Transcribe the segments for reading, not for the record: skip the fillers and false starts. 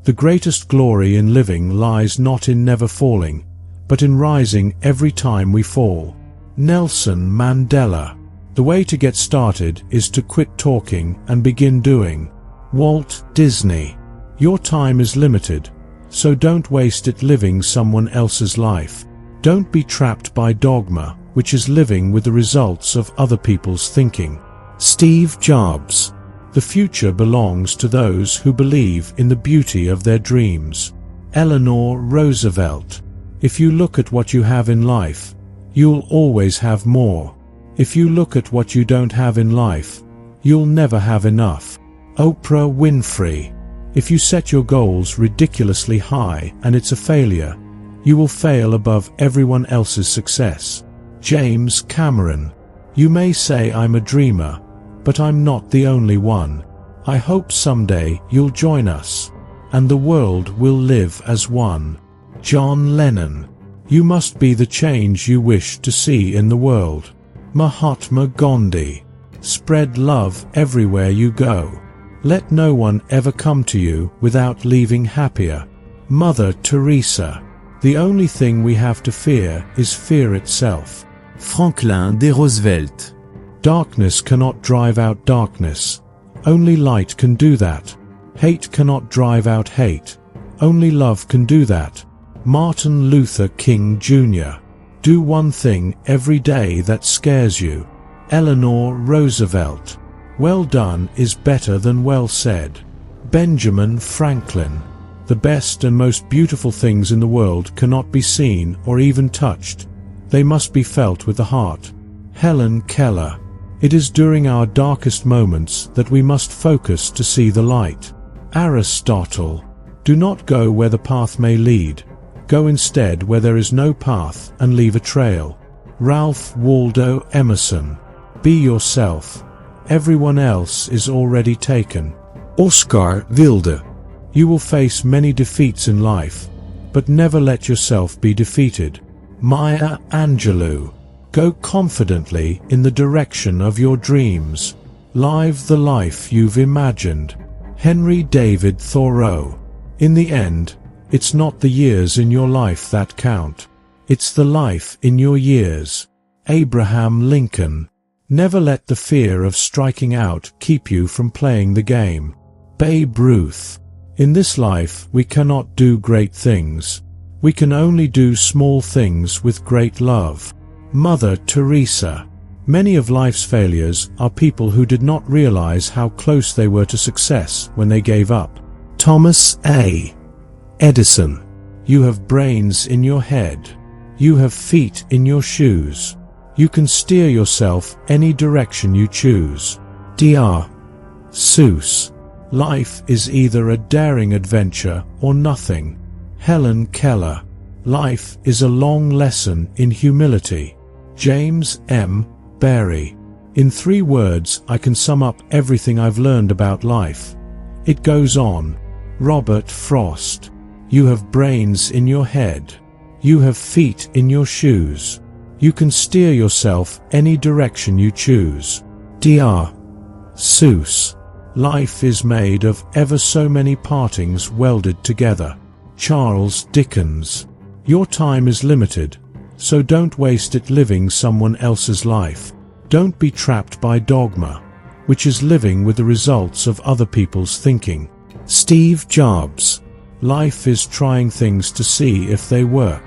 The greatest glory in living lies not in never falling, but in rising every time we fall. Nelson Mandela. The way to get started is to quit talking and begin doing. Walt Disney. Your time is limited, so don't waste it living someone else's life. Don't be trapped by dogma, which is living with the results of other people's thinking. Steve Jobs. The future belongs to those who believe in the beauty of their dreams. Eleanor Roosevelt. If you look at what you have in life, you'll always have more. If you look at what you don't have in life, you'll never have enough. Oprah Winfrey. If you set your goals ridiculously high and it's a failure, you will fail above everyone else's success. James Cameron. You may say I'm a dreamer, but I'm not the only one. I hope someday you'll join us, and the world will live as one. John Lennon. You must be the change you wish to see in the world. Mahatma Gandhi. Spread love everywhere you go. Let no one ever come to you without leaving happier. Mother Teresa. The only thing we have to fear is fear itself. Franklin D. Roosevelt. Darkness cannot drive out darkness. Only light can do that. Hate cannot drive out hate. Only love can do that. Martin Luther King Jr. Do one thing every day that scares you. Eleanor Roosevelt. Well done is better than well said. Benjamin Franklin. The best and most beautiful things in the world cannot be seen or even touched. They must be felt with the heart. Helen Keller. It is during our darkest moments that we must focus to see the light. Aristotle. Do not go where the path may lead. Go instead where there is no path and leave a trail. Ralph Waldo Emerson. Be yourself. Everyone else is already taken. Oscar Wilde. You will face many defeats in life, but never let yourself be defeated. Maya Angelou. Go confidently in the direction of your dreams. Live the life you've imagined. Henry David Thoreau. In the end, it's not the years in your life that count. It's the life in your years. Abraham Lincoln. Never let the fear of striking out keep you from playing the game. Babe Ruth. In this life we cannot do great things. We can only do small things with great love. Mother Teresa. Many of life's failures are people who did not realize how close they were to success when they gave up. Thomas A. Edison. You have brains in your head. You have feet in your shoes. You can steer yourself any direction you choose. Dr. Seuss. Life is either a daring adventure or nothing. Helen Keller. Life is a long lesson in humility. James M. Barrie. In 3 words I can sum up everything I've learned about life. It goes on. Robert Frost. You have brains in your head. You have feet in your shoes. You can steer yourself any direction you choose. Dr. Seuss. Life is made of ever so many partings welded together. Charles Dickens. Your time is limited, so don't waste it living someone else's life. Don't be trapped by dogma, which is living with the results of other people's thinking. Steve Jobs. Life is trying things to see if they work.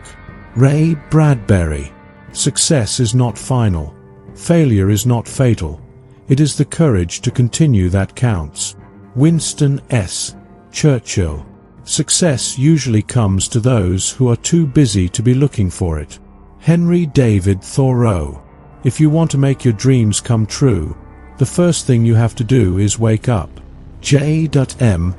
Ray Bradbury. Success is not final. Failure is not fatal. It is the courage to continue that counts. Winston S. Churchill. Success usually comes to those who are too busy to be looking for it. Henry David Thoreau. If you want to make your dreams come true, the first thing you have to do is wake up. J.M.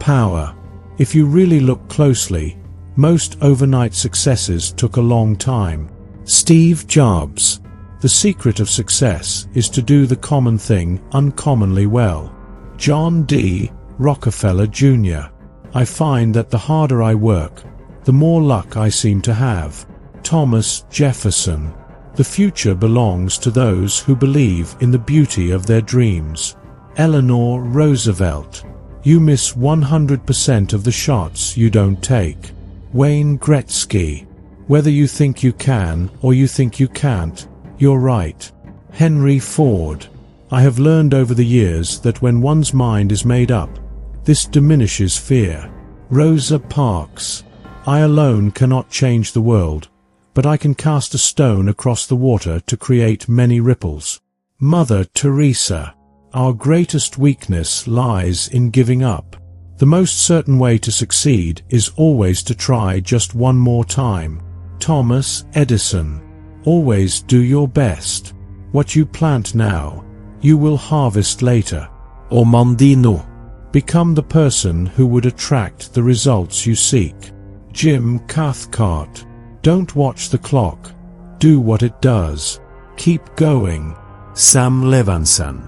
Power. If you really look closely, most overnight successes took a long time. Steve Jobs. The secret of success is to do the common thing uncommonly well. John D. Rockefeller Jr. I find that the harder I work, the more luck I seem to have. Thomas Jefferson. The future belongs to those who believe in the beauty of their dreams. Eleanor Roosevelt. You miss 100% of the shots you don't take. Wayne Gretzky. Whether you think you can or you think you can't, you're right. Henry Ford. I have learned over the years that when one's mind is made up, this diminishes fear. Rosa Parks. I alone cannot change the world, but I can cast a stone across the water to create many ripples. Mother Teresa. Our greatest weakness lies in giving up. The most certain way to succeed is always to try just one more time. Thomas Edison. Always do your best. What you plant now, you will harvest later. Omandino. Become the person who would attract the results you seek. Jim Cathcart. Don't watch the clock. Do what it does. Keep going. Sam Levinson.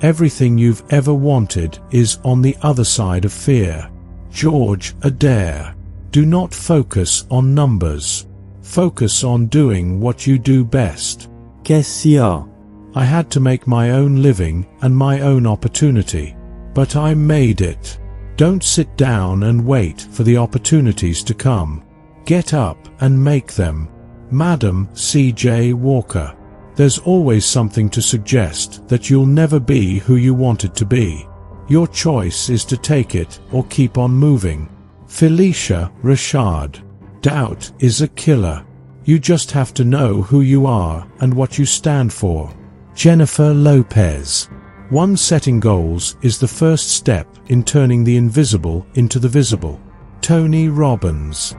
Everything you've ever wanted is on the other side of fear. George Adair. Do not focus on numbers. Focus on doing what you do best. Kessia. I had to make my own living and my own opportunity, but I made it. Don't sit down and wait for the opportunities to come. Get up and make them. Madam C.J. Walker. There's always something to suggest that you'll never be who you wanted to be. Your choice is to take it or keep on moving. Felicia Rashad. Doubt is a killer. You just have to know who you are and what you stand for. Jennifer Lopez. One, setting goals is the first step in turning the invisible into the visible. Tony Robbins.